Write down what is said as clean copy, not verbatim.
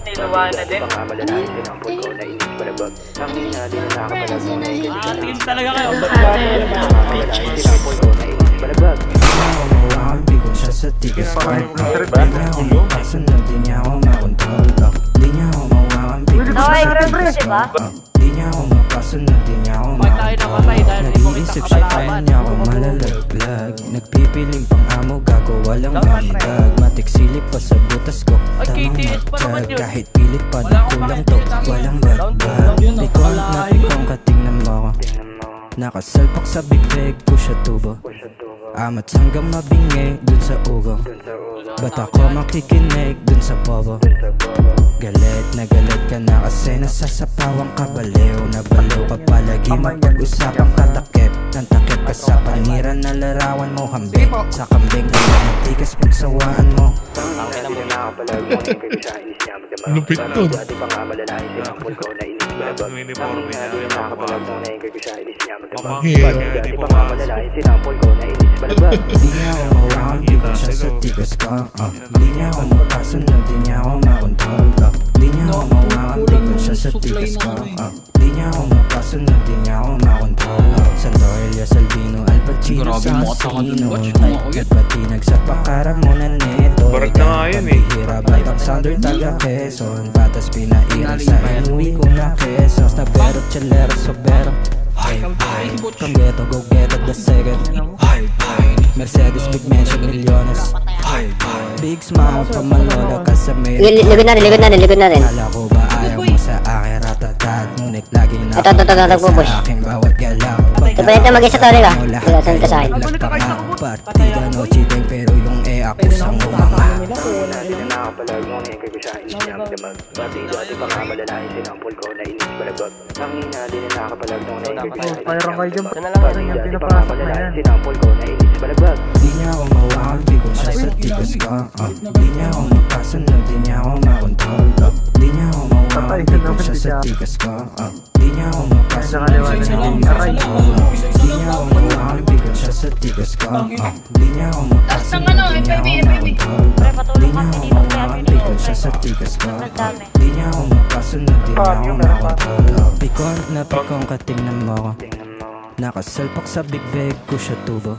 niluwa na din. Team talaga kayo. Bigong siya sa tigas ko. Di niya ako makasunod, di niya ako makontrol. Di niya ako mawakan, bigong siya sa tigas ko. Di niya ako makasunod, di niya ako makontrol. Nag-iisip siya kaya niya ako malalaglag. Nagpipiling pang amo, gago walang mahidag. Matiksilip pa sa butas ko, tamang magtag. Kahit pilit pa na kulang to, walang bagbag. Pikon na pikon ka, tingnan mo ko. Nakasalpak sa bibig ko siya tubo. Amat hanggang mabingi dun sa ugo. Ba't ako makikinig dun sa bobo? Galit na galit ka na kasi nasasapawang ka baliw. Nabaliw ka palagi mapag-usapang katakip. Nang takip ka sa paniran na larawan mo hambing. Sa kambing ka na natikas pagsawaan mo. Lupit to. Uniforme niya, yung Di niya ako mawakan, bigong siya sa tigas ko. Di niya ako makasunod, di niya ako makontrol. Di niya ako mawakan, bigong siya sa tigas ko. Di niya ako makasunod, di niya ako makontrol. Santo Elias Albino, Al Pacino sa Asino. At patinag sa pakaram mo na neto. Barat na nga yan eh. Pambihira, Batang Southern taga Quezon. Patas pinairal sa inuwi ko na Quezon. Stabero, chalero, sobero. Panggeto, go get it the second. Mercedes, big mansion, milyones. Big smile, pamalola ka sa may Likod na rin. Kala ko ba ayaw mo sa akin ratatat. Ngunit lagi na Ito, nagpo-push. sa aking bawat galaw. Ito pa rin mag-isa to rin ah. Saan ka sa akin? Partida no cheating pero yung ako sa umanga. Mayroon kayo dyan. Sana lang yung pinapasok na yan. Di niya ako mawakan, bigong siya sa tigas ko. Di niya ako makasunod, di niya ako makontrol. Di niya ako mawakan, bigong siya sa tigas ko. Di niya ako makasunod, di niya ako makontrol. Di niya ako mawakan, bigong siya sa tigas ko. Di niya ako makasunod, di niya ako makontrol. Di niya ako mawakan, bigong siya sa tigas ko. Di niya ako makasunod, di niya ako makontrol. Pikon na pikon ka, tingnan mo ko. Nakasalpak sa bibig ko siya tubo.